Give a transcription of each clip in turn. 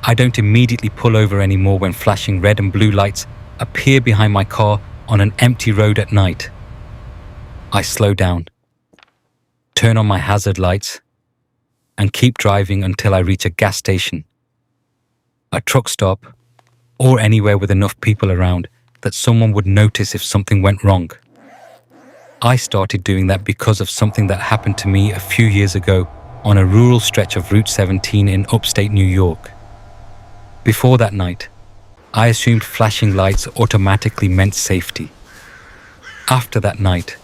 I don't immediately pull over anymore when flashing red and blue lights appear behind my car on an empty road at night. I slow down, turn on my hazard lights, and keep driving until I reach a gas station, a truck stop, or anywhere with enough people around that someone would notice if something went wrong. I started doing that because of something that happened to me a few years ago on a rural stretch of Route 17 in upstate New York. Before that night, I assumed flashing lights automatically meant safety. After that night,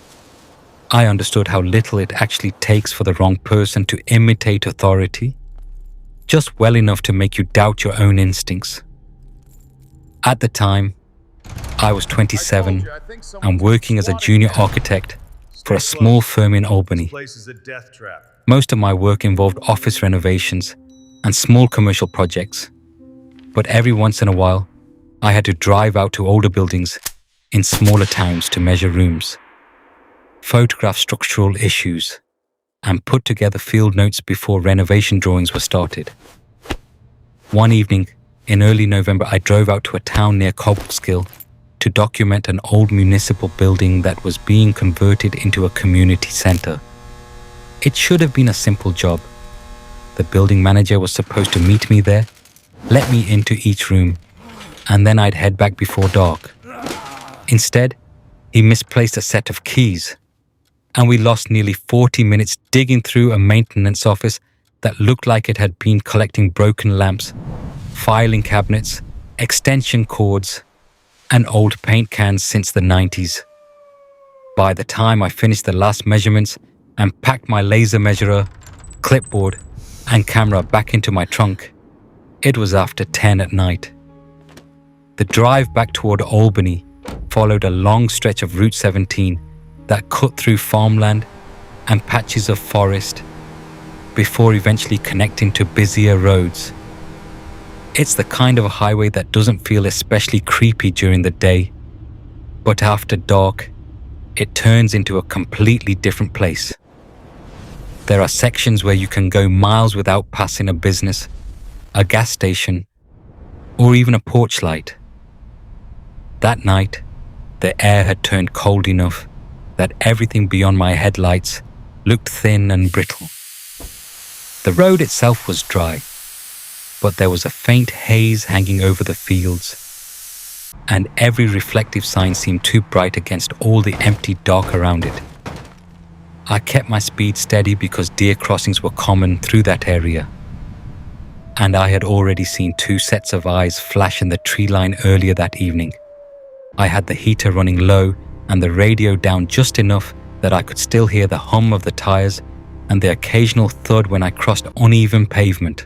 I understood how little it actually takes for the wrong person to imitate authority, just well enough to make you doubt your own instincts. At the time, I was 27 and working as a junior architect for a small firm in Albany. Most of my work involved office renovations and small commercial projects, but every once in a while, I had to drive out to older buildings in smaller towns to measure rooms, photograph structural issues, and put together field notes before renovation drawings were started. One evening, in early November, I drove out to a town near Cobleskill to document an old municipal building that was being converted into a community centre. It should have been a simple job. The building manager was supposed to meet me there, let me into each room, and then I'd head back before dark. Instead, he misplaced a set of keys, and we lost nearly 40 minutes digging through a maintenance office that looked like it had been collecting broken lamps, filing cabinets, extension cords, and old paint cans since the 90s. By the time I finished the last measurements and packed my laser measurer, clipboard, and camera back into my trunk, it was after 10 at night. The drive back toward Albany followed a long stretch of Route 17 that cut through farmland and patches of forest before eventually connecting to busier roads. It's the kind of a highway that doesn't feel especially creepy during the day, but after dark, it turns into a completely different place. There are sections where you can go miles without passing a business, a gas station, or even a porch light. That night, the air had turned cold enough that everything beyond my headlights looked thin and brittle. The road itself was dry, but there was a faint haze hanging over the fields, and every reflective sign seemed too bright against all the empty dark around it. I kept my speed steady because deer crossings were common through that area, and I had already seen 2 sets of eyes flash in the tree line earlier that evening. I had the heater running low and the radio down just enough that I could still hear the hum of the tires and the occasional thud when I crossed uneven pavement.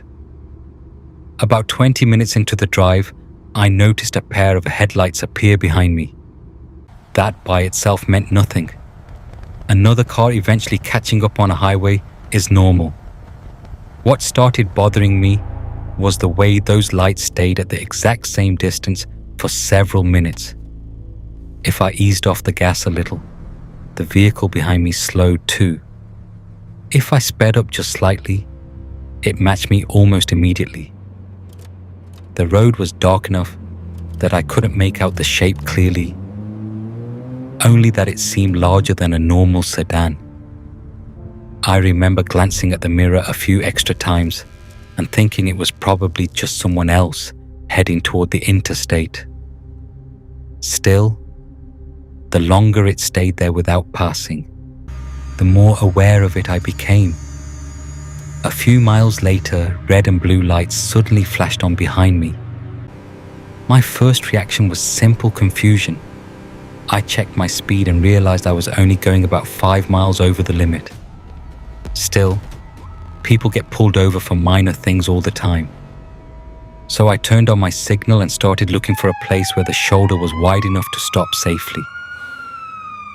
About 20 minutes into the drive, I noticed a pair of headlights appear behind me. That by itself meant nothing. Another car eventually catching up on a highway is normal. What started bothering me was the way those lights stayed at the exact same distance for several minutes. If I eased off the gas a little, the vehicle behind me slowed too. If I sped up just slightly, it matched me almost immediately. The road was dark enough that I couldn't make out the shape clearly, only that it seemed larger than a normal sedan. I remember glancing at the mirror a few extra times and thinking it was probably just someone else heading toward the interstate. Still, the longer it stayed there without passing, the more aware of it I became. A few miles later, red and blue lights suddenly flashed on behind me. My first reaction was simple confusion. I checked my speed and realized I was only going about 5 miles over the limit. Still, people get pulled over for minor things all the time. So I turned on my signal and started looking for a place where the shoulder was wide enough to stop safely.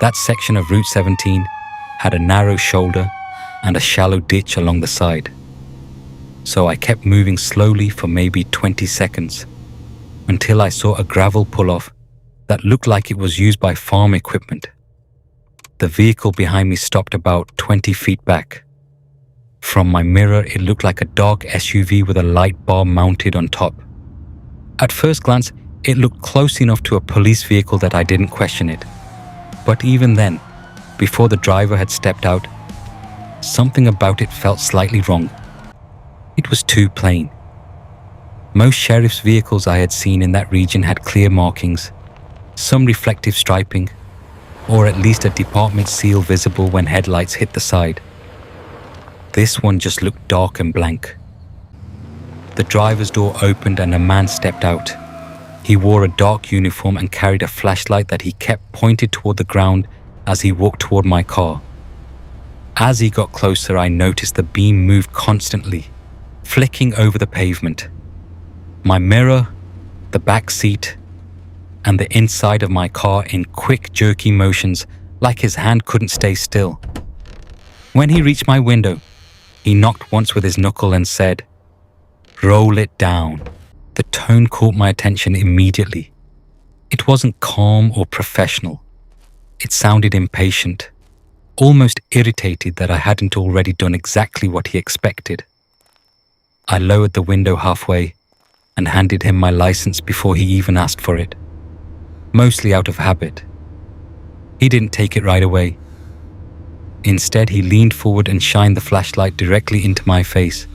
That section of Route 17 had a narrow shoulder and a shallow ditch along the side. So I kept moving slowly for maybe 20 seconds until I saw a gravel pull-off that looked like it was used by farm equipment. The vehicle behind me stopped about 20 feet back. From my mirror, it looked like a dark SUV with a light bar mounted on top. At first glance, it looked close enough to a police vehicle that I didn't question it. But even then, before the driver had stepped out, something about it felt slightly wrong. It was too plain. Most sheriff's vehicles I had seen in that region had clear markings, some reflective striping, or at least a department seal visible when headlights hit the side. This one just looked dark and blank. The driver's door opened and a man stepped out. He wore a dark uniform and carried a flashlight that he kept pointed toward the ground as he walked toward my car. As he got closer, I noticed the beam moved constantly, flicking over the pavement. My mirror, the back seat, and the inside of my car in quick, jerky motions, like his hand couldn't stay still. When he reached my window, he knocked once with his knuckle and said, "Roll it down." The tone caught my attention immediately. It wasn't calm or professional. It sounded impatient, almost irritated that I hadn't already done exactly what he expected. I lowered the window halfway and handed him my license before he even asked for it, mostly out of habit. He didn't take it right away. Instead, he leaned forward and shined the flashlight directly into my face,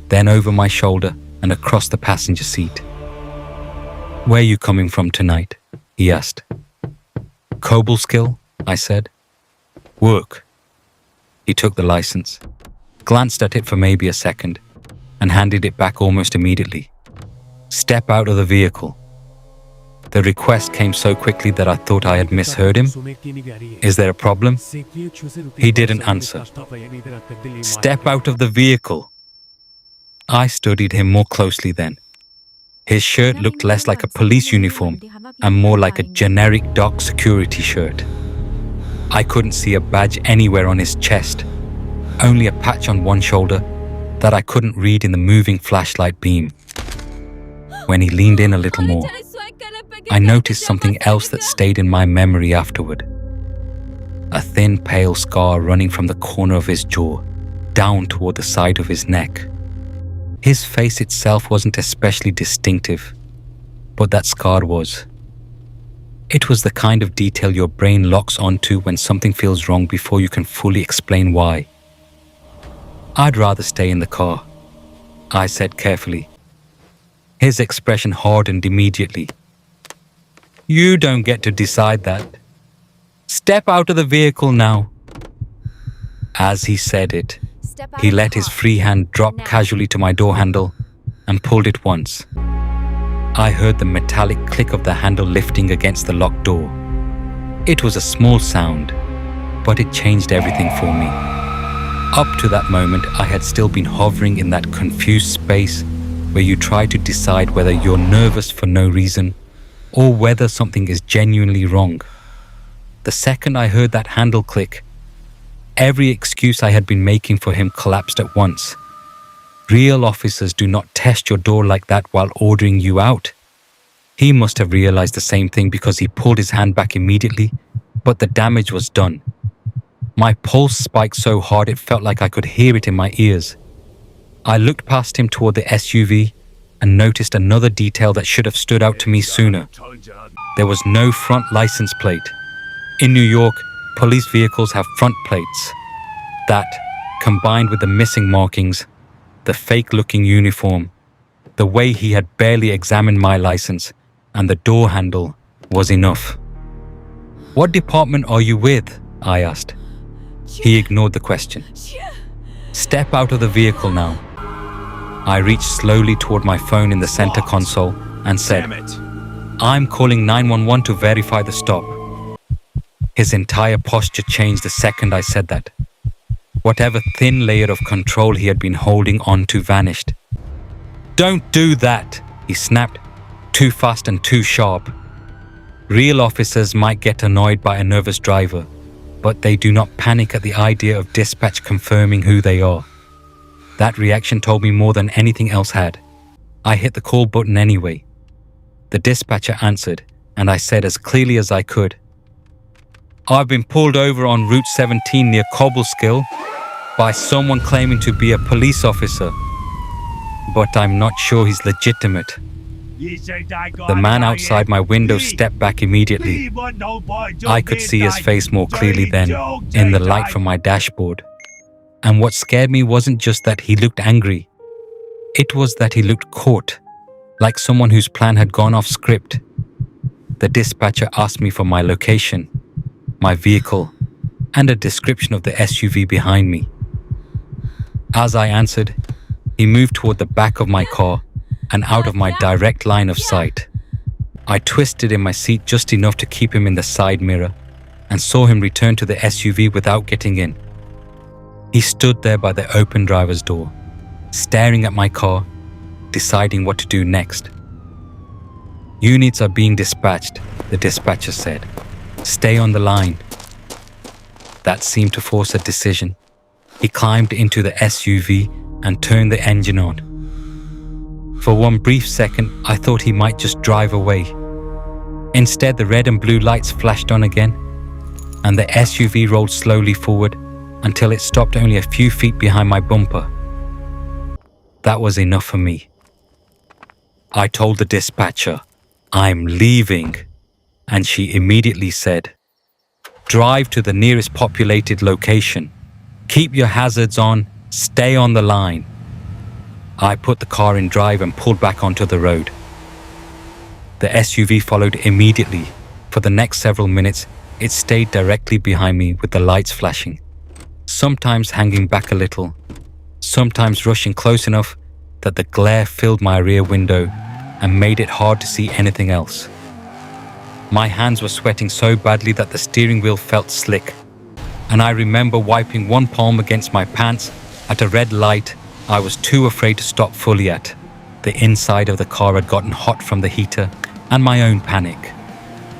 then over my shoulder and across the passenger seat. "Where are you coming from tonight?" he asked. "Cobleskill," I said. "Work." He took the license, glanced at it for maybe a second, and handed it back almost immediately. "Step out of the vehicle." The request came so quickly that I thought I had misheard him. "Is there a problem?" He didn't answer. "Step out of the vehicle." I studied him more closely then. His shirt looked less like a police uniform and more like a generic dark security shirt. I couldn't see a badge anywhere on his chest, only a patch on one shoulder that I couldn't read in the moving flashlight beam. When he leaned in a little more, I noticed something else that stayed in my memory afterward. A thin, pale scar running from the corner of his jaw down toward the side of his neck. His face itself wasn't especially distinctive, but that scar was. It was the kind of detail your brain locks onto when something feels wrong before you can fully explain why. "I'd rather stay in the car," I said carefully. His expression hardened immediately. "You don't get to decide that. Step out of the vehicle now." As he said it, he let his free hand drop casually to my door handle and pulled it once. I heard the metallic click of the handle lifting against the locked door. It was a small sound, but it changed everything for me. Up to that moment, I had still been hovering in that confused space where you try to decide whether you're nervous for no reason or whether something is genuinely wrong. The second I heard that handle click, every excuse I had been making for him collapsed at once. Real officers do not test your door like that while ordering you out. He must have realized the same thing because he pulled his hand back immediately, but the damage was done. My pulse spiked so hard it felt like I could hear it in my ears. I looked past him toward the SUV and noticed another detail that should have stood out to me sooner. There was no front license plate. In New York, police vehicles have front plates. That, combined with the missing markings, the fake-looking uniform, the way he had barely examined my license, and the door handle, was enough. "What department are you with?" I asked. He ignored the question. "Step out of the vehicle now." I reached slowly toward my phone in the center console and said, "I'm calling 911 to verify the stop." His entire posture changed the second I said that. Whatever thin layer of control he had been holding on to vanished. "Don't do that," he snapped, too fast and too sharp. Real officers might get annoyed by a nervous driver, but they do not panic at the idea of dispatch confirming who they are. That reaction told me more than anything else had. I hit the call button anyway. The dispatcher answered, and I said as clearly as I could, "I've been pulled over on Route 17 near Cobleskill. by someone claiming to be a police officer. But I'm not sure he's legitimate. The man outside my window stepped back immediately. I could see his face more clearly then, in the light from my dashboard. And what scared me wasn't just that he looked angry. It was that he looked caught, like someone whose plan had gone off script. The dispatcher asked me for my location, my vehicle, and a description of the SUV behind me. As I answered, he moved toward the back of my car and out of my direct line of sight. I twisted in my seat just enough to keep him in the side mirror and saw him return to the SUV without getting in. He stood there by the open driver's door, staring at my car, deciding what to do next. "Units are being dispatched," the dispatcher said. "Stay on the line." That seemed to force a decision. He climbed into the SUV and turned the engine on. For one brief second, I thought he might just drive away. Instead, the red and blue lights flashed on again, and the SUV rolled slowly forward until it stopped only a few feet behind my bumper. That was enough for me. I told the dispatcher, "I'm leaving," and she immediately said, "Drive to the nearest populated location. Keep your hazards on, stay on the line." I put the car in drive and pulled back onto the road. The SUV followed immediately. For the next several minutes, it stayed directly behind me with the lights flashing, sometimes hanging back a little, sometimes rushing close enough that the glare filled my rear window and made it hard to see anything else. My hands were sweating so badly that the steering wheel felt slick, and I remember wiping one palm against my pants at a red light I was too afraid to stop fully at. The inside of the car had gotten hot from the heater and my own panic,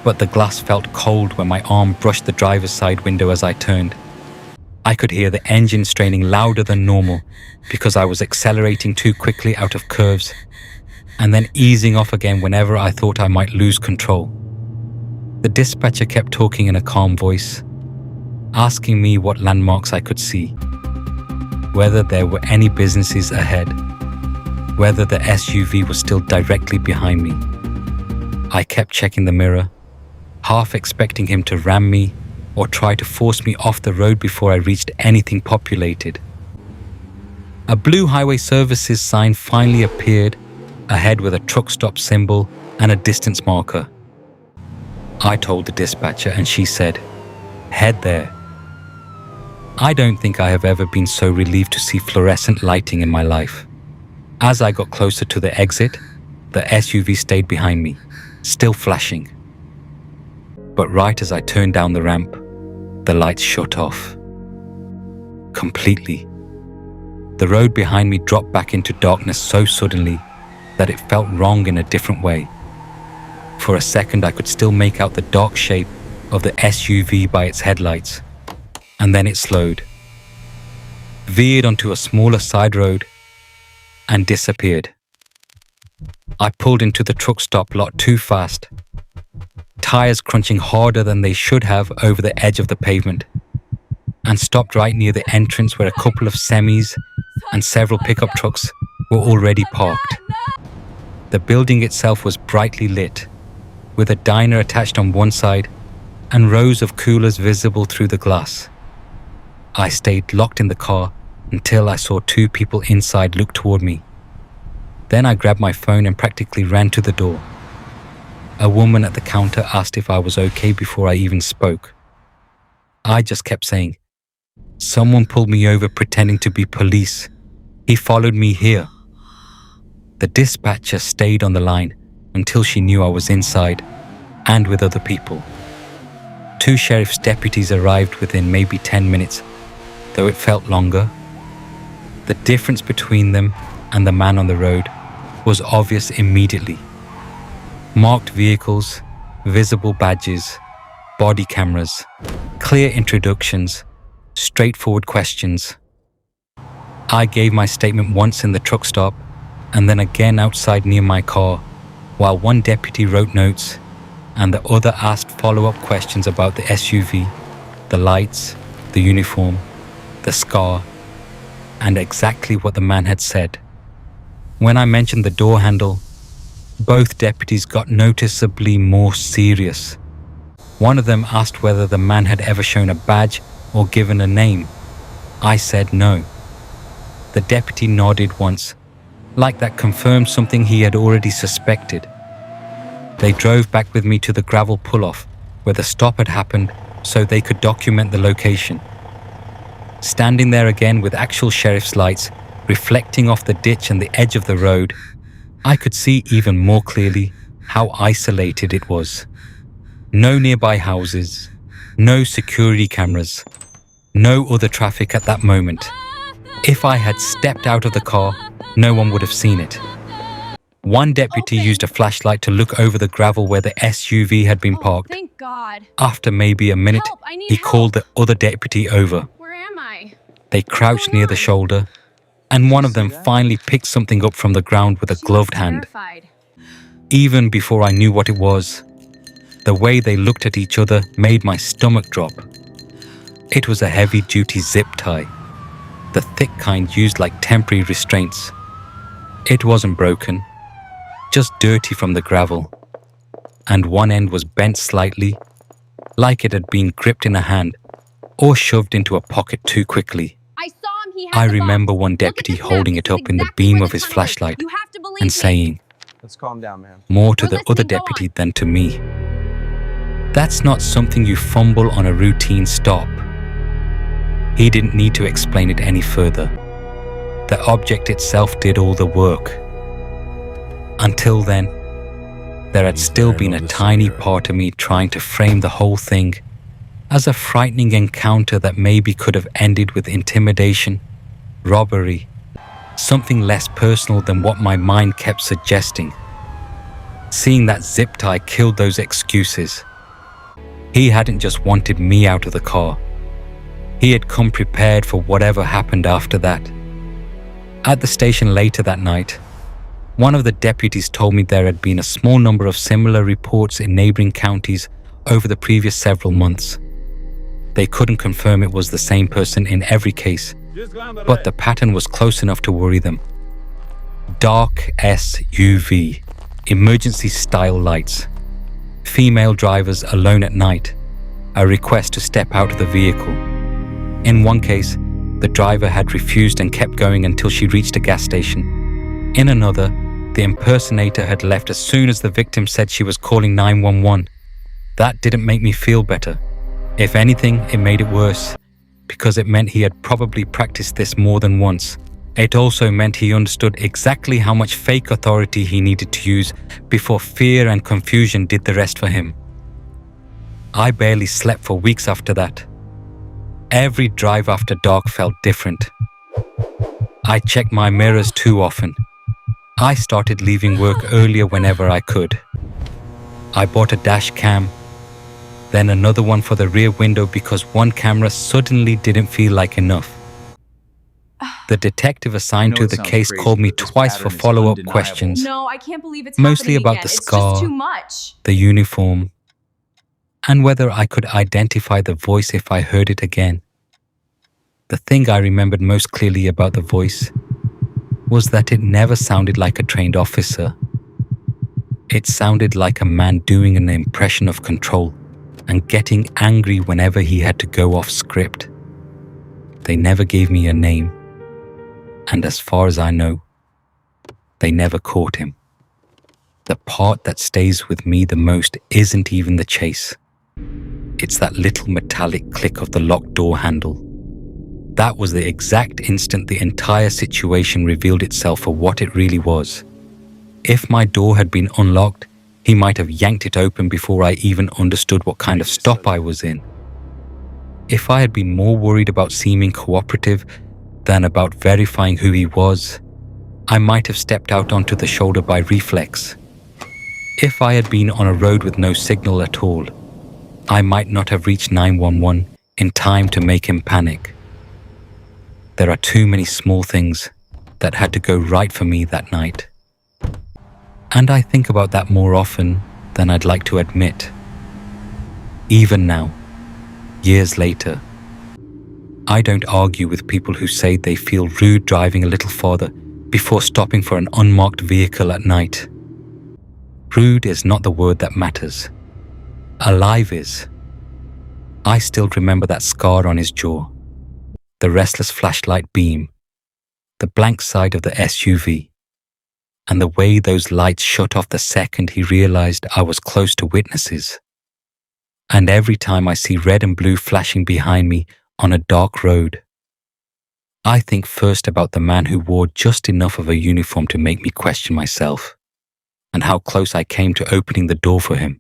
but the glass felt cold when my arm brushed the driver's side window as I turned. I could hear the engine straining louder than normal because I was accelerating too quickly out of curves and then easing off again whenever I thought I might lose control. The dispatcher kept talking in a calm voice, asking me what landmarks I could see, whether there were any businesses ahead, whether the SUV was still directly behind me. I kept checking the mirror, half expecting him to ram me or try to force me off the road before I reached anything populated. A blue highway services sign finally appeared ahead with a truck stop symbol and a distance marker. I told the dispatcher and she said, "Head there." I don't think I have ever been so relieved to see fluorescent lighting in my life. As I got closer to the exit, the SUV stayed behind me, still flashing. But right as I turned down the ramp, the lights shut off. Completely. The road behind me dropped back into darkness so suddenly that it felt wrong in a different way. For a second, I could still make out the dark shape of the SUV by its headlights. And then it slowed, veered onto a smaller side road, and disappeared. I pulled into the truck stop lot too fast, tires crunching harder than they should have over the edge of the pavement, and stopped right near the entrance where a couple of semis and several pickup trucks were already parked. The building itself was brightly lit, with a diner attached on one side and rows of coolers visible through the glass. I stayed locked in the car until I saw two people inside look toward me. Then I grabbed my phone and practically ran to the door. A woman at the counter asked if I was okay before I even spoke. I just kept saying, "Someone pulled me over pretending to be police. He followed me here." The dispatcher stayed on the line until she knew I was inside and with other people. Two sheriff's deputies arrived within maybe 10 minutes, though it felt longer. The difference between them and the man on the road was obvious immediately. Marked vehicles, visible badges, body cameras, clear introductions, straightforward questions. I gave my statement once in the truck stop and then again outside near my car, while one deputy wrote notes and the other asked follow-up questions about the SUV, the lights, the uniform, the scar, and exactly what the man had said. When I mentioned the door handle, both deputies got noticeably more serious. One of them asked whether the man had ever shown a badge or given a name. I said no. The deputy nodded once, like that confirmed something he had already suspected. They drove back with me to the gravel pull-off where the stop had happened so they could document the location. Standing there again with actual sheriff's lights reflecting off the ditch and the edge of the road, I could see even more clearly how isolated it was. No nearby houses, no security cameras, no other traffic at that moment. If I had stepped out of the car, no one would have seen it. One deputy used a flashlight to look over the gravel where the SUV had been parked. Thank God. After maybe a minute, Help, I need he help. called the other deputy over. Where am I? They crouched going near the on? shoulder, and one of them finally picked something up from the ground with a She gloved looks hand. terrified. Even before I knew what it was, the way they looked at each other made my stomach drop. It was a heavy-duty zip tie, the thick kind used like temporary restraints. It wasn't broken, just dirty from the gravel, and one end was bent slightly, like it had been gripped in a hand or shoved into a pocket too quickly. I saw him. He had I the box. remember one Look at deputy this map. holding it This is up in the exactly beam where of the his tunnel is. flashlight You have to believe and me. saying, Let's calm down, man. more to the We're other listening, go deputy on. than to me. That's not something you fumble on a routine stop. He didn't need to explain it any further. The object itself did all the work. Until then, there had still been a tiny part of me trying to frame the whole thing as a frightening encounter that maybe could have ended with intimidation, robbery, something less personal than what my mind kept suggesting. Seeing that zip tie killed those excuses. He hadn't just wanted me out of the car. He had come prepared for whatever happened after that. At the station later that night, one of the deputies told me there had been a small number of similar reports in neighbouring counties over the previous several months. They couldn't confirm it was the same person in every case, but the pattern was close enough to worry them. Dark SUV, emergency style lights, female drivers alone at night, a request to step out of the vehicle. In one case, the driver had refused and kept going until she reached a gas station. In another, the impersonator had left as soon as the victim said she was calling 911. That didn't make me feel better. If anything, it made it worse, because it meant he had probably practiced this more than once. It also meant he understood exactly how much fake authority he needed to use before fear and confusion did the rest for him. I barely slept for weeks after that. Every drive after dark felt different. I checked my mirrors too often. I started leaving work earlier whenever I could. I bought a dash cam, then another one for the rear window because one camera suddenly didn't feel like enough. The detective assigned to the case called me twice for follow-up questions, No, I can't believe it's mostly happening about again. the It's scar, just too much. the uniform, and whether I could identify the voice if I heard it again. The thing I remembered most clearly about the voice was that it never sounded like a trained officer. It sounded like a man doing an impression of control and getting angry whenever he had to go off script. They never gave me a name, and as far as I know, they never caught him. The part that stays with me the most isn't even the chase. It's that little metallic click of the locked door handle. That was the exact instant the entire situation revealed itself for what it really was. If my door had been unlocked, he might have yanked it open before I even understood what kind of stop I was in. If I had been more worried about seeming cooperative than about verifying who he was, I might have stepped out onto the shoulder by reflex. If I had been on a road with no signal at all, I might not have reached 911 in time to make him panic. There are too many small things that had to go right for me that night. And I think about that more often than I'd like to admit. Even now, years later, I don't argue with people who say they feel rude driving a little farther before stopping for an unmarked vehicle at night. Rude is not the word that matters. Alive is. I still remember that scar on his jaw, the restless flashlight beam, the blank side of the SUV, and the way those lights shut off the second he realized I was close to witnesses. And every time I see red and blue flashing behind me on a dark road, I think first about the man who wore just enough of a uniform to make me question myself, and how close I came to opening the door for him.